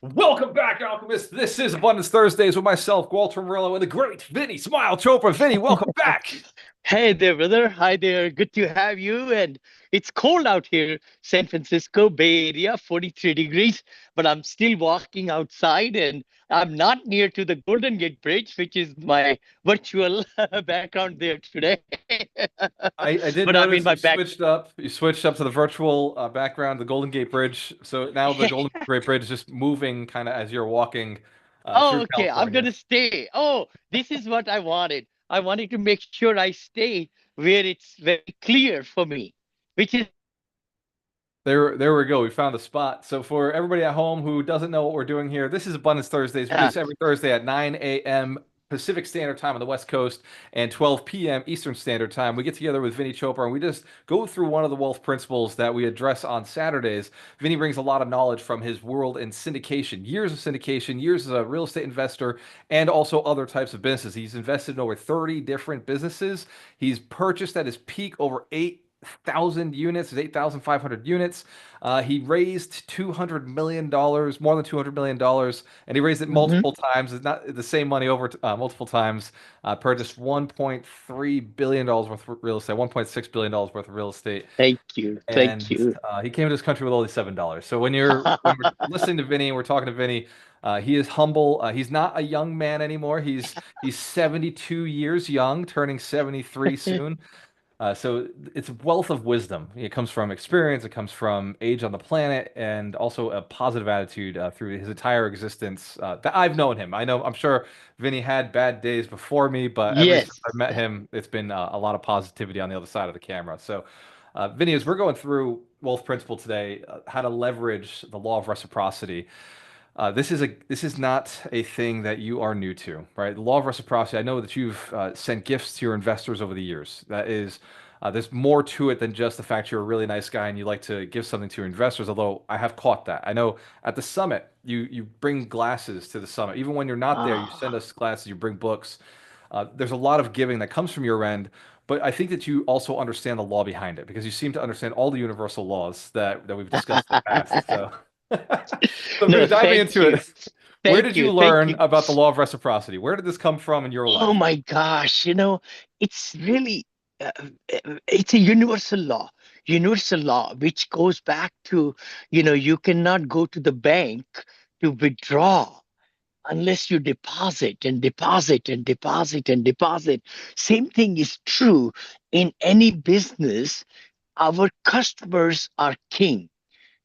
Welcome back, Alchemist. This is Abundance Thursdays with myself, Walter Murillo, and the great Vinny Smile Chopra. Vinny, welcome back. Hey there, brother. Hi there. Good to have you. And it's cold out here, San Francisco Bay Area, 43 degrees, but I'm still walking outside and I'm not near to the Golden Gate Bridge, which is my virtual background there today. I did But I'm in notice my you back. switched up. You switched up to the virtual background, the Golden Gate Bridge. So now the Golden Gate Bridge is just moving kind of as you're walking through Oh, okay. I'm California. gonna stay. Oh, this is what I wanted. I wanted to make sure I stay where it's very clear for me, which is There we go. We found a spot. So for everybody at home who doesn't know what we're doing here, this is Abundance Thursdays. We do uh, this every Thursday at 9 a.m. Pacific Standard Time on the West Coast and 12 p.m. Eastern Standard Time. We get together with Vinny Chopra and we just go through one of the wealth principles that we address on Saturdays. Vinny brings a lot of knowledge from his world in syndication, years of syndication, years as a real estate investor, and also other types of businesses. He's invested in over 30 different businesses. He's purchased at his peak over 8,000 units, 8,500 units. He raised $200 million, more than $200 million, and he raised it mhm. multiple times. It's not the same money over multiple times. Purchased $1.3 billion worth of real estate, $1.6 billion worth of real estate, Thank you. Thank and you. he came to this country with only $7. So when we're listening to Vinny and we're talking to Vinny, he is humble. He's not a young man anymore. He's 72 years young, turning 73 soon. So it's wealth of wisdom. It comes from experience, it comes from age on the planet, and also a positive attitude through his entire existence that I've known him. I'm sure Vinny had bad days before me, but ever since Yes. I've met him, it's been a lot of positivity on the other side of the camera. So, Vinny, as we're going through Wealth Principle today, how to leverage the law of reciprocity. This is not a thing that you are new to, right? The law of reciprocity. I know that you've sent gifts to your investors over the years. That is, there's more to it than just the fact you're a really nice guy and you like to give something to your investors. Although I have caught that. I know at the summit you bring glasses to the summit. Even when you're not there, you send Ah, us glasses. You bring books. There's a lot of giving that comes from your end. But I think that you also understand the law behind it because you seem to understand all the universal laws that we've discussed in the past. So. So, Vinny, no, diving thank into you. it, where Thank did you you. Thank learn you. about the law of reciprocity? Where did this come from in your Oh life? my gosh, it's really it's a universal law, which goes back to, you cannot go to the bank to withdraw unless you deposit and deposit and deposit and deposit. Same thing is true in any business. Our customers are king.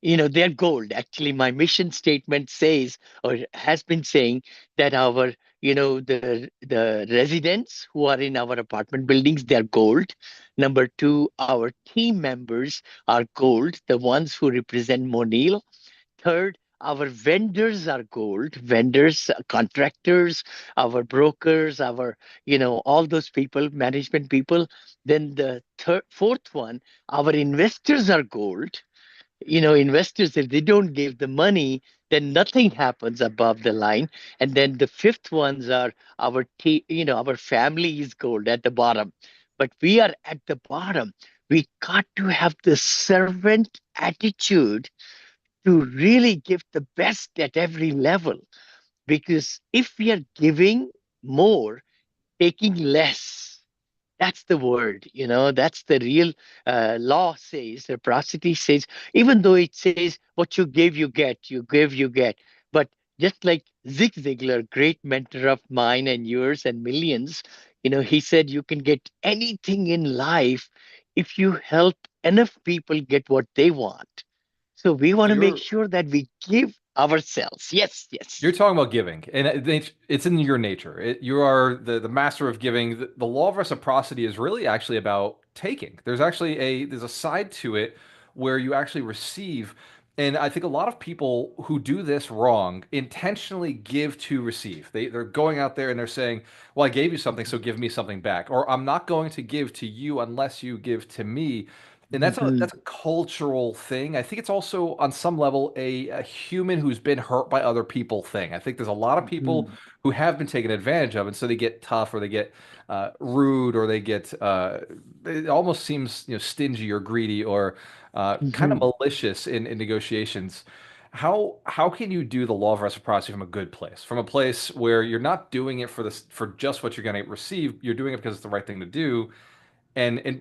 They're gold. Actually, my mission statement says, or has been saying, that our, the residents who are in our apartment buildings, they're gold. Number two, our team members are gold, the ones who represent Monil. Third, our vendors are gold. Vendors, contractors, our brokers, all those people, management people. Then the fourth one, our investors are gold. Investors, if they don't give the money, then nothing happens above the line. And then the fifth ones are our family is gold at the bottom. But we are at the bottom. We got to have the servant attitude to really give the best at every level. Because if we are giving more, taking less, that's the word, that's the real law says, the prosody says, even though it says what you give, you get, you give, you get. But just like Zig Ziglar, great mentor of mine and yours and millions, he said you can get anything in life if you help enough people get what they want. So we want So to make you're sure that we give ourselves. Yes, you're yes. talking about giving, and it's in your nature. You are the master of giving. The law of reciprocity is really actually about taking. There's a side to it where you actually receive, and I think a lot of people who do this wrong intentionally give to receive. They're going out there and they're saying, "Well, I gave you something, so give me something back," or "I'm not going to give to you unless you give to me." And Mhm, that's a cultural thing. I think it's also on some level a human who's been hurt by other people thing. I think there's a lot of people mhm, who have been taken advantage of, and so they get tough or they get rude or they get it almost seems stingy or greedy or kind of mhm. malicious in negotiations. How can you do the law of reciprocity from a good place, from a place where you're not doing it for this for just what you're going to receive, you're doing it because it's the right thing to do, and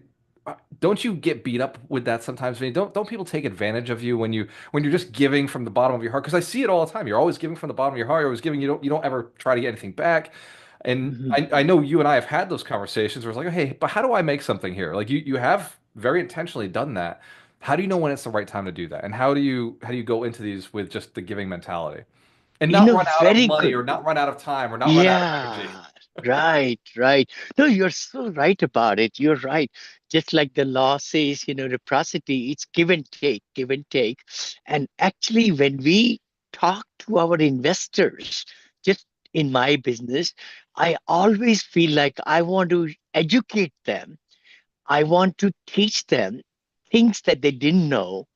don't you get beat up with that sometimes? I mean, don't people take advantage of you when you're just giving from the bottom of your heart? Because I see it all the time. You're always giving from the bottom of your heart. You're always giving. You don't ever try to get anything back. And Mhm. I know you and I have had those conversations where it's like, hey, but how do I make something here? Like you have very intentionally done that. How do you know when it's the right time to do that? And how do you go into these with just the giving mentality and not run out of Very money good. or not run out of time or not run out of energy? Yeah, right, right. No, you're so right about it. You're right. Just like the law says, reciprocity, it's give and take, give and take. And actually, when we talk to our investors, just in my business, I always feel like I want to educate them. I want to teach them things that they didn't know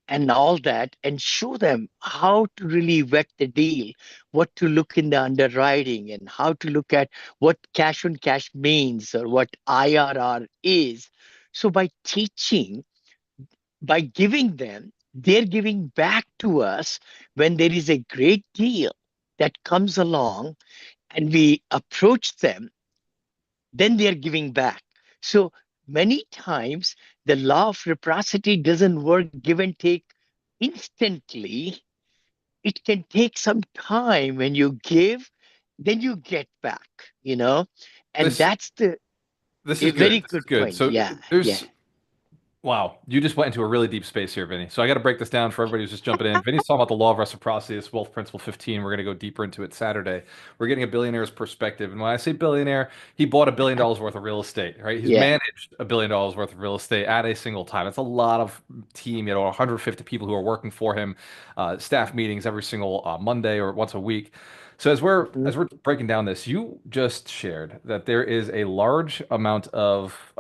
and all that, and show them how to really vet the deal, what to look in the underwriting, and how to look at what cash on cash means or what IRR is. So by teaching, by giving them, they're giving back to us when there is a great deal that comes along and we approach them, then they are giving back. So many times the law of reciprocity doesn't work give and take instantly. It can take some time. When you give, then you get back, you know, and This that's the this a is good. very This is good good. point. So Yeah, yeah. there's Wow, you just went into a really deep space here, Vinny. So I got to break this down for everybody who's just jumping in. Vinny's talking about the law of reciprocity, this wealth principle 15. We're going to go deeper into it Saturday. We're getting a billionaire's perspective. And when I say billionaire, he bought $1 billion worth of real estate, right? He's Yeah. managed $1 billion worth of real estate at a single time. It's a lot of team, 150 people who are working for him, staff meetings every single Monday or once a week. So Mhm. as we're breaking down this, you just shared that there is a large amount of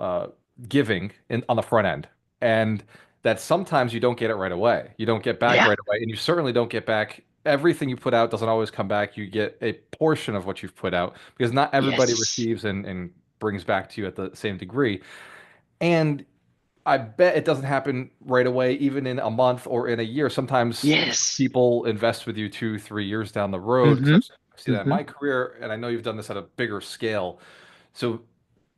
giving on the front end, and that sometimes you don't get it right away. You don't get back Yeah. right away, and you certainly don't get back everything you put out doesn't always come back. You get a portion of what you've put out because not everybody Yes. receives and brings back to you at the same degree. And I bet it doesn't happen right away, even in a month or in a year. Sometimes Yes. people invest with you 2, 3 years down the road because Mm-hmm. I've seen that in Mm-hmm. my career, and I know you've done this at a bigger scale. So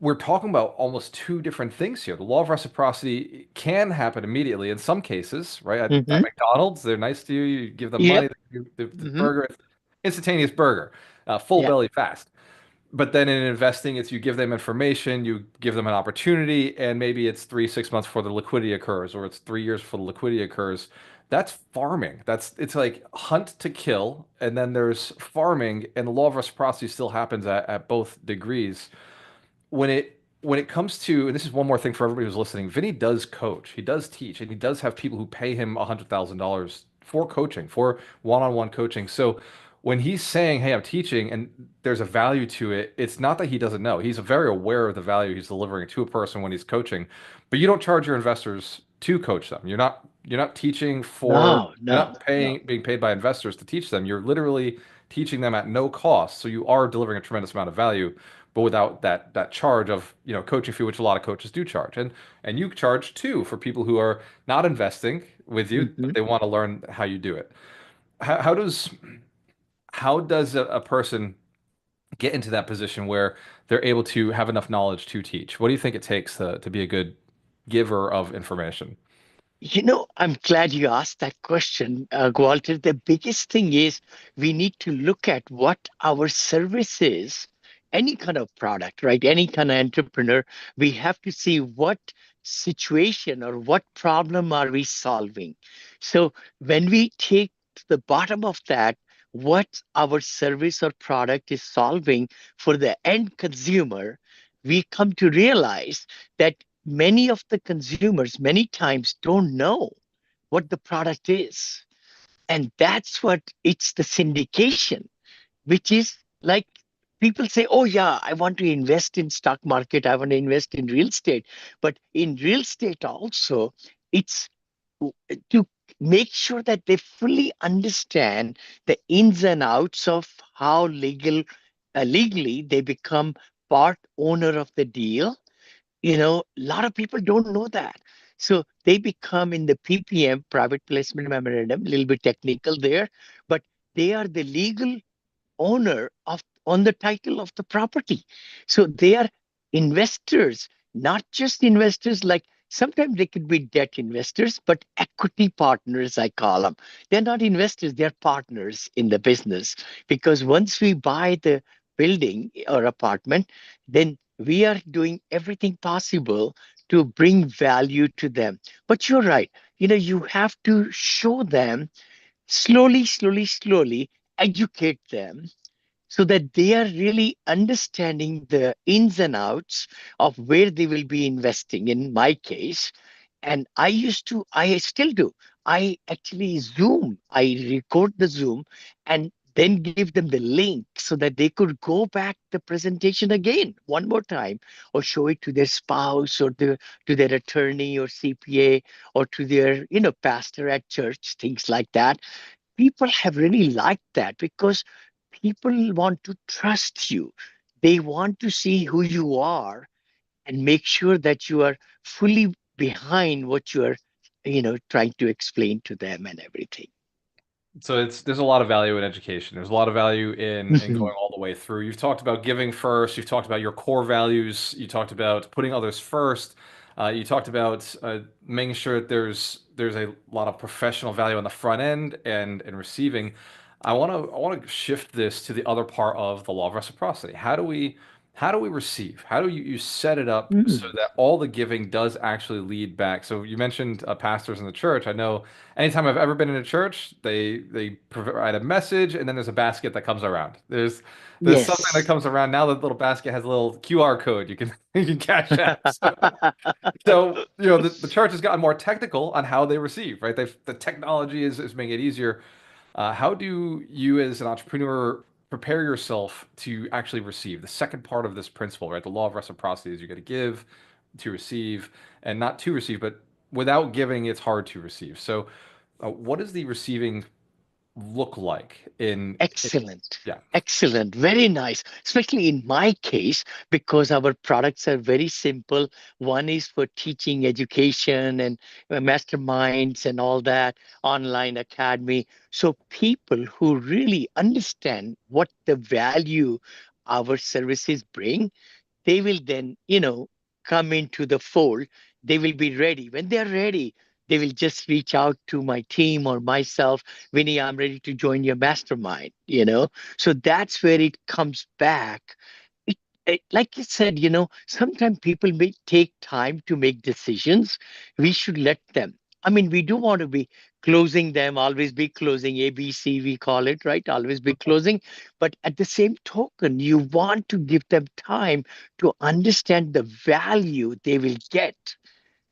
we're talking about almost two different things here. The law of reciprocity can happen immediately in some cases, right? At Mm-hmm. McDonald's, they're nice to you. You give them money, Yep. they give you the Mm-hmm. burger, instantaneous burger, full Yeah. belly fast. But then in investing, it's you give them information, you give them an opportunity, and maybe it's 3, 6 months before the liquidity occurs, or it's 3 years before the liquidity occurs. That's farming. It's like hunt to kill, and then there's farming, and the law of reciprocity still happens at both degrees when it comes to, and this is one more thing for everybody who's listening, Vinny does coach, he does teach, and he does have people who pay him $100,000 for coaching, for one-on-one coaching. So when he's saying, "Hey, I'm teaching," and there's a value to it, it's not that he doesn't know. He's very aware of the value he's delivering to a person when he's coaching, but you don't charge your investors to coach them. You're not teaching for. No, You're no, not no. being paid by investors to teach them. You're literally teaching them at no cost. So you are delivering a tremendous amount of value, but without that charge of coaching fee, which a lot of coaches do charge, and you charge too for people who are not investing with you, Mm-hmm. but they want to learn how you do it. How does a person get into that position where they're able to have enough knowledge to teach? What do you think it takes to be a good giver of information? I'm glad you asked that question, Walter. The biggest thing is we need to look at what our service is, any kind of product, right? Any kind of entrepreneur, we have to see what situation or what problem are we solving. So when we take to the bottom of that, what our service or product is solving for the end consumer, we come to realize that many of the consumers many times don't know what the product is, and that's what it's the syndication, which is like people say, oh yeah, I want to invest in stock market, I want to invest in real estate, but in real estate also, it's to make sure that they fully understand the ins and outs of how legally they become part owner of the deal. A lot of people don't know that. So they become in the PPM, private placement memorandum, a little bit technical there, but they are the legal owner of on the title of the property. So they are investors, not just investors like sometimes they could be debt investors, but equity partners, I call them. They're not investors, they're partners in the business. Because once we buy the building or apartment, then we are doing everything possible to bring value to them. But you're right, you have to show them slowly, slowly, slowly, educate them so that they are really understanding the ins and outs of where they will be investing in my case. And I still do, I actually zoom, I record the zoom and then give them the link so that they could go back the presentation again one more time, or show it to their spouse or to their attorney or CPA, or to their pastor at church, things like that. People have really liked that because people want to trust you. They want to see who you are and make sure that you are fully behind what you are, trying to explain to them and everything. So there's a lot of value in education. There's a lot of value in Mhm. going all the way through. You've talked about giving first. You've talked about your core values. You talked about putting others first. You talked about making sure that there's a lot of professional value on the front end and receiving. I want to shift this to the other part of the law of reciprocity. How do we receive? How do you set it up so Mm. that all the giving does actually lead back? So you mentioned pastors in the church. I know anytime I've ever been in a church, they provide a message and then there's a basket that comes around. There's something that Yes. comes around. Now the little basket has a little QR code you can you can cash out. So the church has gotten more technical on how they receive, right? The technology is making it easier. How do you, as an entrepreneur, prepare yourself to actually receive? The second part of this principle, right? The law of reciprocity is you got to give to receive, and not to receive, but without giving, it's hard to receive. So, what does the receiving look like Excellent. yeah. Excellent. Very nice. Especially in my case, because our products are very simple. One is for teaching education and masterminds and all that, online academy. So people who really understand what the value our services bring, they will then, come into the fold. They will be ready. When they're ready, they will just reach out to my team or myself. Vinny, I'm ready to join your mastermind. So that's where it comes back. Like you said, sometimes people may take time to make decisions. We should let them. I mean, we do want to be closing them, always be closing, ABC, we call it, right? Always be closing. But at the same token, you want to give them time to understand the value they will get,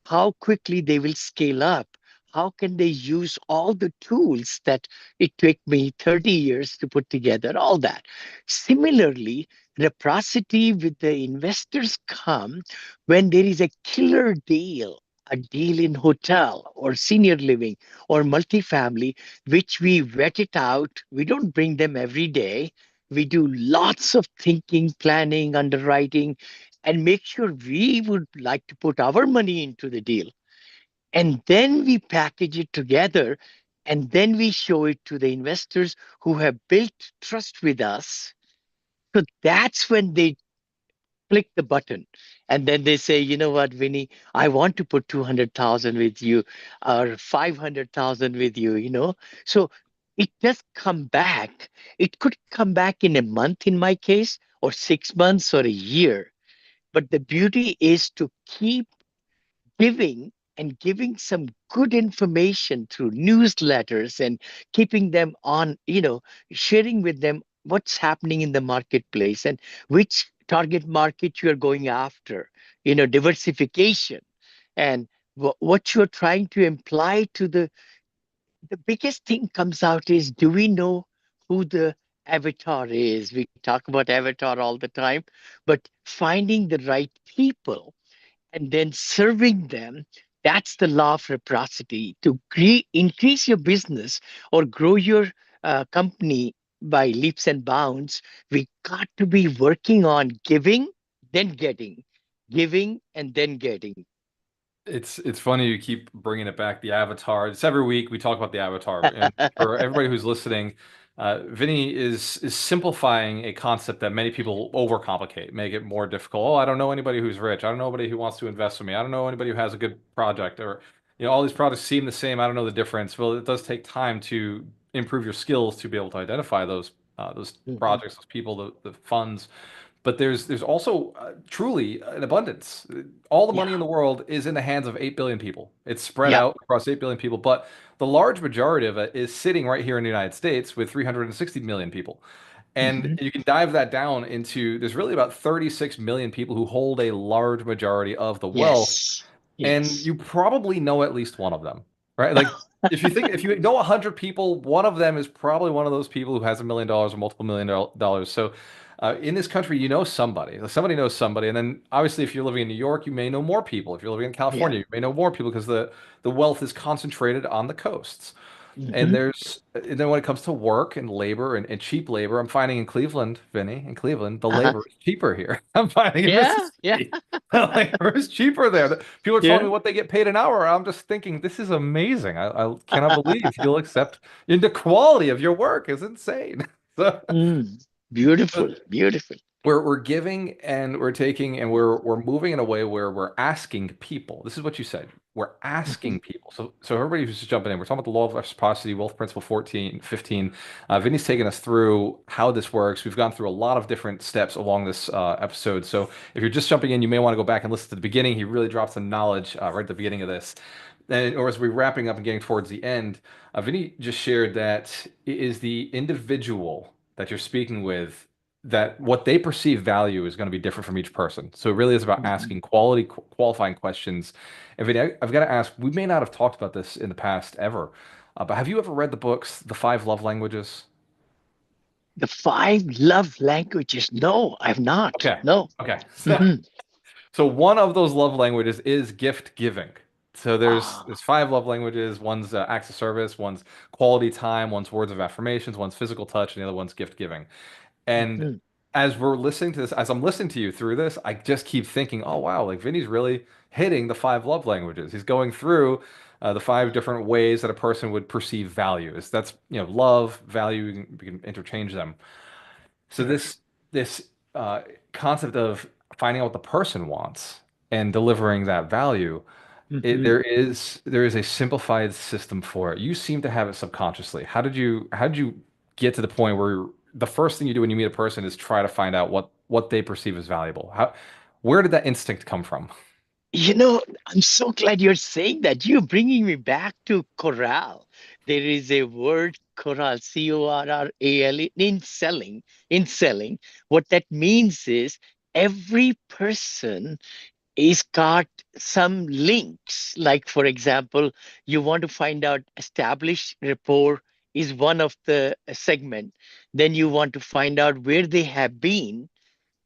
how quickly they will scale up, how can they use all the tools that it took me 30 years to put together, all that. Similarly, reciprocity with the investors come when there is a killer deal, a deal in hotel or senior living or multifamily, which we vet it out. We don't bring them every day. We do lots of thinking, planning, underwriting, and make sure we would like to put our money into the deal. And then we package it together and then we show it to the investors who have built trust with us. So that's when they click the button and then they say, you know what, Vinny, I want to put 200,000 with you or 500,000 with you. So it does come back. It could come back in a month in my case, or 6 months or a year. But the beauty is to keep giving and giving some good information through newsletters and keeping them on, sharing with them what's happening in the marketplace and which target market you're going after, diversification and what you're trying to imply to the biggest thing comes out is, do we know who the avatar is? We talk about avatar all the time, but finding the right people and then serving them. That's the law of reciprocity. To increase your business or grow your company by leaps and bounds, we got to be working on giving, then getting, giving, and then getting. It's funny you keep bringing it back, the Avatar. It's every week we talk about the Avatar, and for everybody who's listening, Vinny is simplifying a concept that many people overcomplicate, make it more difficult. Oh, I don't know anybody who's rich. I don't know anybody who wants to invest with me. I don't know anybody who has a good project, or all these products seem the same. I don't know the difference. Well, it does take time to improve your skills to be able to identify those Mhm. projects, those people, the funds. But there's also truly an abundance. All the money in Yeah. the world is in the hands of 8 billion people. It's spread Yeah. out across 8 billion people, but the large majority of it is sitting right here in the United States with 360 million people. And Hmm. you can dive that down into there's really about 36 million people who hold a large majority of the wealth, Yes. and Yes. you probably know at least one of them, right? Like if you know 100 people, one of them is probably one of those people who has $1 million or multiple dollars. So in this country, you know somebody. Somebody knows somebody, and then obviously, if you're living in New York, you may know more people. If you're living in Yeah. California, you may know more people because the wealth is concentrated on the coasts. And Hmm. then when it comes to work and labor and cheap labor, I'm finding in Cleveland, Vinny, in Cleveland, the Uh-huh. labor is cheaper here. I'm finding in Yeah. Yeah. Mississippi, the labor is cheaper there. People are telling Yeah. me what they get paid an hour. I'm just thinking, this is amazing. I cannot believe you'll accept, and the quality of your work is insane. So, Mm. Beautiful. Beautiful. we're giving and we're taking and we're moving in a way where we're asking people. This is what you said. We're Hmm. asking people. So everybody who's just jumping in, we're talking about the law of reciprocity, wealth principle 14, 15. Vinny's taken us through how this works. We've gone through a lot of different steps along this episode. So if you're just jumping in, you may want to go back and listen to the beginning. He really drops some knowledge right at the beginning of this. And or as we're wrapping up and getting towards the end, Vinny just shared that it is the individual that you're speaking with that what they perceive value is going to be different from each person. So it really is about Hmm. asking qualifying questions. And Vinny, I've got to ask, we may not have talked about this in the past ever, but have you ever read the books, The Five Love Languages? The five love languages. No, I've not. Okay. No. Okay. Hmm. So one of those love languages is gift giving. So there's Ah. five love languages. One's acts of service, one's quality time, one's words of affirmations, one's physical touch, and the other one's gift giving. And Hmm. as we're listening to this, as I'm listening to you through this, I just keep thinking, oh wow, like Vinny's really hitting the five love languages. He's going through the five different ways that a person would perceive values. That's, love, value, we can interchange them. So Sure. this uh, concept of finding out what the person wants and delivering that value, Hmm. there is a simplified system for it. You seem to have it subconsciously. How did you get to the point where the first thing you do when you meet a person is try to find out what they perceive as valuable? Where did that instinct come from? I'm so glad you're saying that. You're bringing me back to corral. There is a word corral, Corral, in selling. In selling, what that means is every person is got some links. Like, for example, you want to find out established rapport is one of the segment. Then you want to find out where they have been,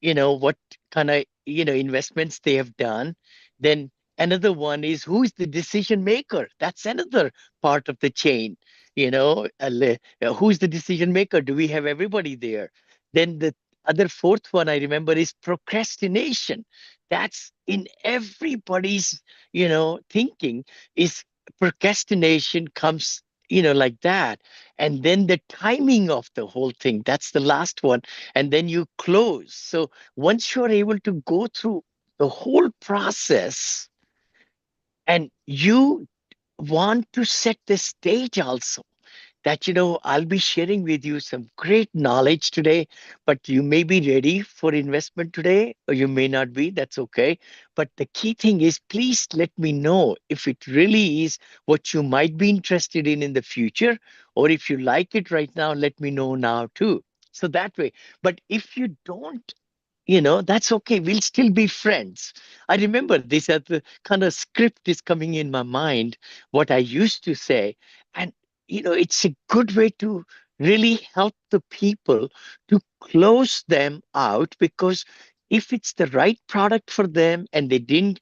what kind of investments they have done. Then another one is who is the decision maker. That's another part of the chain. Who's the decision maker? Do we have everybody there? Then the other fourth one I remember is procrastination. That's in everybody's thinking. Is procrastination comes like that. And then the timing of the whole thing, that's the last one. And then you close. So once you're able to go through the whole process, and you want to set the stage also, that I'll be sharing with you some great knowledge today, but you may be ready for investment today or you may not be. That's okay. But the key thing is, please let me know if it really is what you might be interested in the future, or if you like it right now, let me know now too. So that way. But if you don't, that's okay. We'll still be friends. I remember this as the kind of script is coming in my mind, what I used to say. And, it's a good way to really help the people to close them out, because if it's the right product for them and they didn't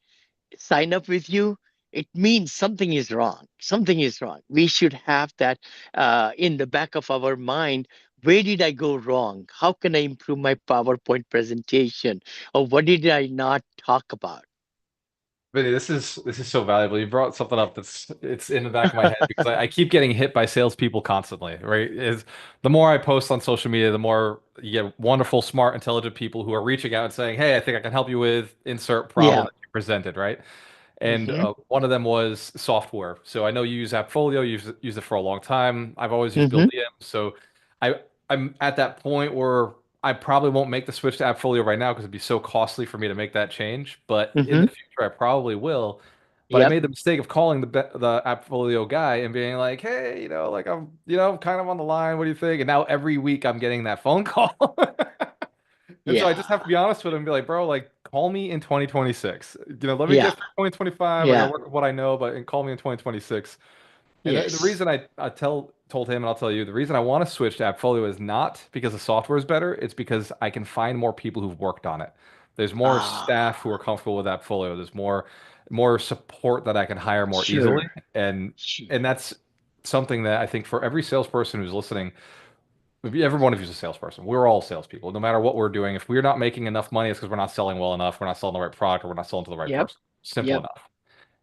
sign up with you, it means something is wrong. Something is wrong. We should have that in the back of our mind. Where did I go wrong? How can I improve my PowerPoint presentation? Or what did I not talk about? Vinny, this is so valuable. You brought something up that's it's in the back of my head because I keep getting hit by salespeople constantly, right? Is the more I post on social media, the more you get wonderful, smart, intelligent people who are reaching out and saying, "Hey, I think I can help you with insert problem Yeah. that you presented," right? And Hmm. one of them was software. So I know you use AppFolio, you use it for a long time. I've always used Hmm. Buildium. So I I'm at that point where I probably won't make the switch to AppFolio right now because it'd be so costly for me to make that change. But in Hmm. the future, I probably will. But I Yep. made the mistake of calling the AppFolio guy and being like, "Hey, like I'm, kind of on the line. What do you think?" And now every week I'm getting that phone call. And so I just have to Yeah. be honest with him and be like, bro, like call me in 2026. Let me Yeah. get through 2025. I gotta Yeah. work with what I know, but and call me in 2026. And the Yes. reason I told him, and I'll tell you, the reason I want to switch to AppFolio is not because the software is better. It's because I can find more people who've worked on it. There's more staff who are Ah, comfortable with AppFolio. There's more support that I can hire more easily, sure. and Sure. and that's something that I think for every salesperson who's listening, every one of you is a salesperson. We're all salespeople. No matter what we're doing, if we're not making enough money, it's because we're not selling well enough. We're not selling the right product, or we're not selling to the right Yep. person. Simple Yep. enough.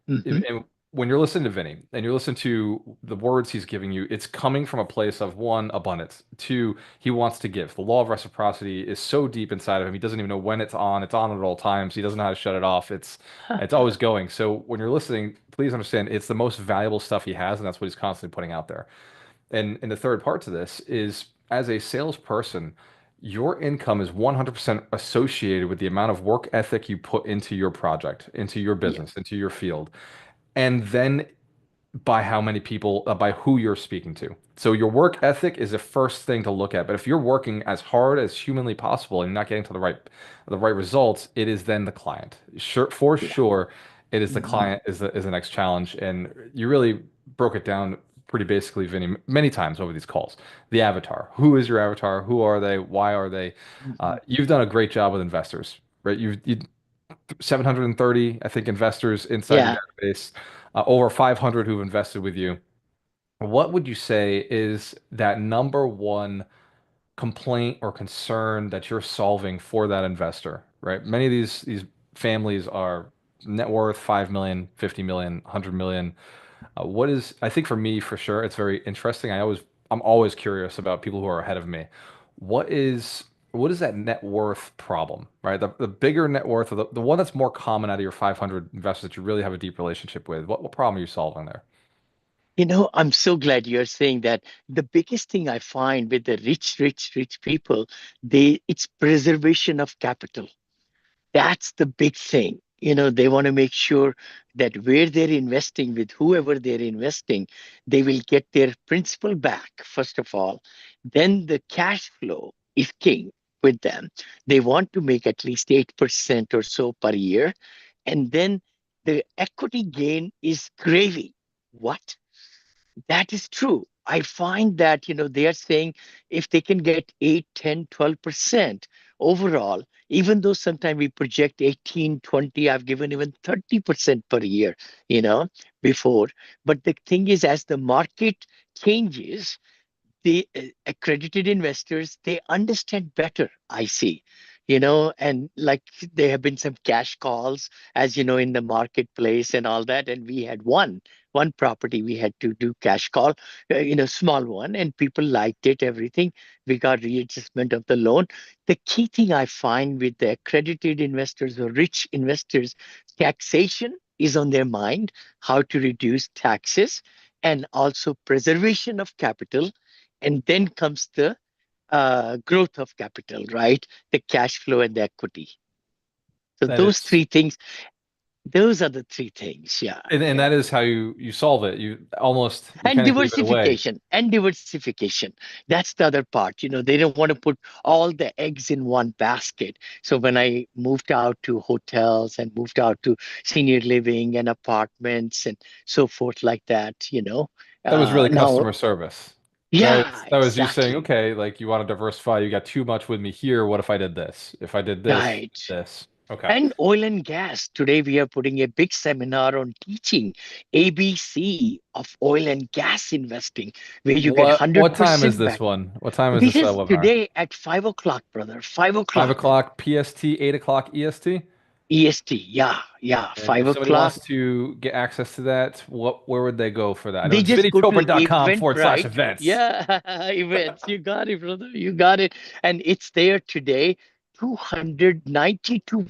Hmm. And when you're listening to Vinny and you're listening to the words he's giving you, it's coming from a place of one, abundance. Two, he wants to give. The law of reciprocity is so deep inside of him. He doesn't even know when it's on. It's on at all times. He doesn't know how to shut it off. It's always going. So when you're listening, please understand it's the most valuable stuff he has, and that's what he's constantly putting out there. And the third part to this is as a salesperson, your income is 100% associated with the amount of work ethic you put into your project, into your Yep. business, into your field. And then by how many people, by who you're speaking to. So your work ethic is the first thing to look at. But if you're working as hard as humanly possible and you're not getting to the right results, it is then the client. Sure, for Yeah. sure, it is the Hmm. client is the next challenge. And you really broke it down pretty basically, Vinny, many times over these calls. The avatar. Who is your avatar? Who are they? Why are they? Hmm. You've done a great job with investors, right? You 730, I think, investors inside your Yeah. database, over 500 who've invested with you. What would you say is that number one complaint or concern that you're solving for that investor, right? Many of these families are net worth 5 million, 50 million, 100 million. What is, I think for me, for sure, it's very interesting. I'm always curious about people who are ahead of me. What is, what is that net worth problem, right? The bigger net worth, or the one that's more common out of your 500 investors that you really have a deep relationship with. What problem are you solving there? I'm so glad you're saying that. The biggest thing I find with the rich, rich, rich people, it's preservation of capital. That's the big thing. They want to make sure that where they're investing with whoever they're investing, they will get their principal back, first of all. Then the cash flow is king with them. They want to make at least 8% or so per year. And then the equity gain is gravy. What? That is true. I find that, they are saying if they can get 8, 10, 12% overall, even though sometimes we project 18, 20, I've given even 30% per year, you know, before. But the thing is, as the market changes, the accredited investors, they understand better, I see. And like there have been some cash calls, as you know, in the marketplace and all that. And we had one property we had to do cash call, small one, and people liked it, everything. We got readjustment of the loan. The key thing I find with the accredited investors or rich investors, taxation is on their mind, how to reduce taxes, and also preservation of capital. And then comes the growth of capital, right? The cash flow and the equity. So And it's those are the three things. Yeah, and yeah. that is how you solve it. You And kind of gave it away. diversification. That's the other part. They don't want to put all the eggs in one basket. So when I moved out to hotels and moved out to senior living and apartments and so forth like that, That was really now, customer service. That yeah, was that was you saying, exactly. okay, like you want to diversify, you got too much with me here. What if I did this? If I did this, you Right. did this. Okay. And oil and gas. Today we are putting a big seminar on teaching ABC of oil and gas investing, where you get What time is 100% this back. one? What time is This this is webinar? today at 5 o'clock, brother. 5 5 o'clock. o'clock PST, 8 o'clock EST? EST. Yeah, yeah. And Five if somebody o'clock. wants to get access to that, where would they go for that? I know They it's just go to Eventbrite. vinnychopra.com/events. Yeah, events. You got it, brother. You got it. And it's there today. 292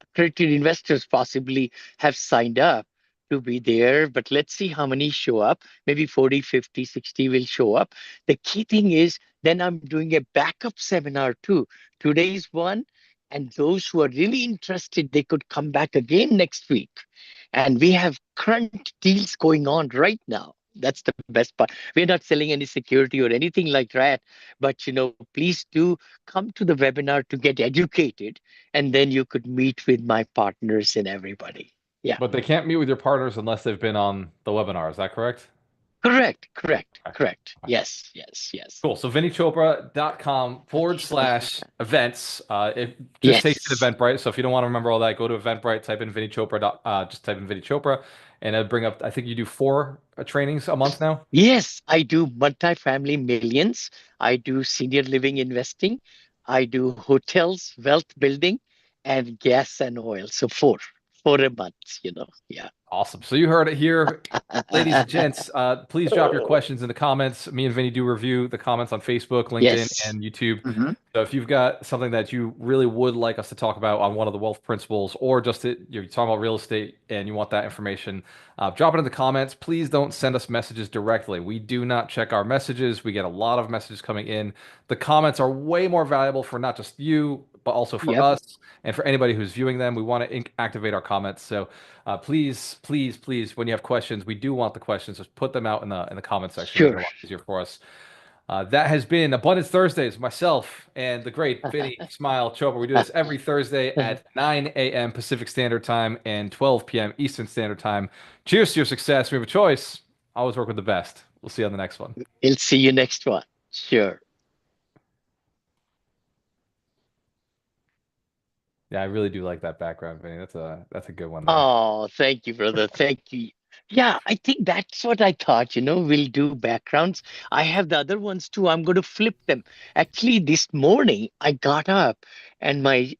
accredited investors possibly have signed up to be there, but let's see how many show up. Maybe 40, 50, 60 will show up. The key thing is then I'm doing a backup seminar too. Today's one, and those who are really interested, they could come back again next week. And we have current deals going on right now. That's the best part. We're not selling any security or anything like that, but please do come to the webinar to get educated, and then you could meet with my partners and everybody. Yeah, But they can't meet with your partners unless they've been on the webinar. Is that correct? correct, correct, Okay. correct. Yes, yes, yes, Cool. So vinnychopra.com/events. It just takes you to yes. Eventbrite. So if you don't want to remember all that, go to Eventbrite, type in Vinny Chopra. Just type in Vinny Chopra, and it'll bring up. I think you do four trainings a month now. Yes, I do multi-family millions. I do senior living investing. I do hotels, wealth building, and gas and oil. So four a month. Yeah. Awesome. So you heard it here, ladies and gents. Please drop your questions in the comments. Me and Vinny do review the comments on Facebook, LinkedIn, Yes. and YouTube. Hmm. So if you've got something that you really would like us to talk about on one of the wealth principles, or just you're talking about real estate and you want that information, drop it in the comments. Please don't send us messages directly. We do not check our messages. We get a lot of messages coming in. The comments are way more valuable for not just you, but also for Yep. us and for anybody who's viewing them. We want to activate our comments. So please, please, please, when you have questions, we do want the questions. Just put them out in the comment section. Make it Sure. a lot easier for us. That has been Abundance Thursdays, myself and the great Vinny Smile Chopra. We do this every Thursday at 9 a.m. Pacific Standard Time and 12 p.m. Eastern Standard Time. Cheers to your success. We have a choice. Always work with the best. We'll see you on the next one. We'll see you next one. Sure. Yeah, I really do like that background, Vinny. That's a good one there. Oh, thank you, brother. Thank you. Yeah, I think that's what I thought. We'll do backgrounds. I have the other ones too. I'm going to flip them. Actually, this morning I got up and my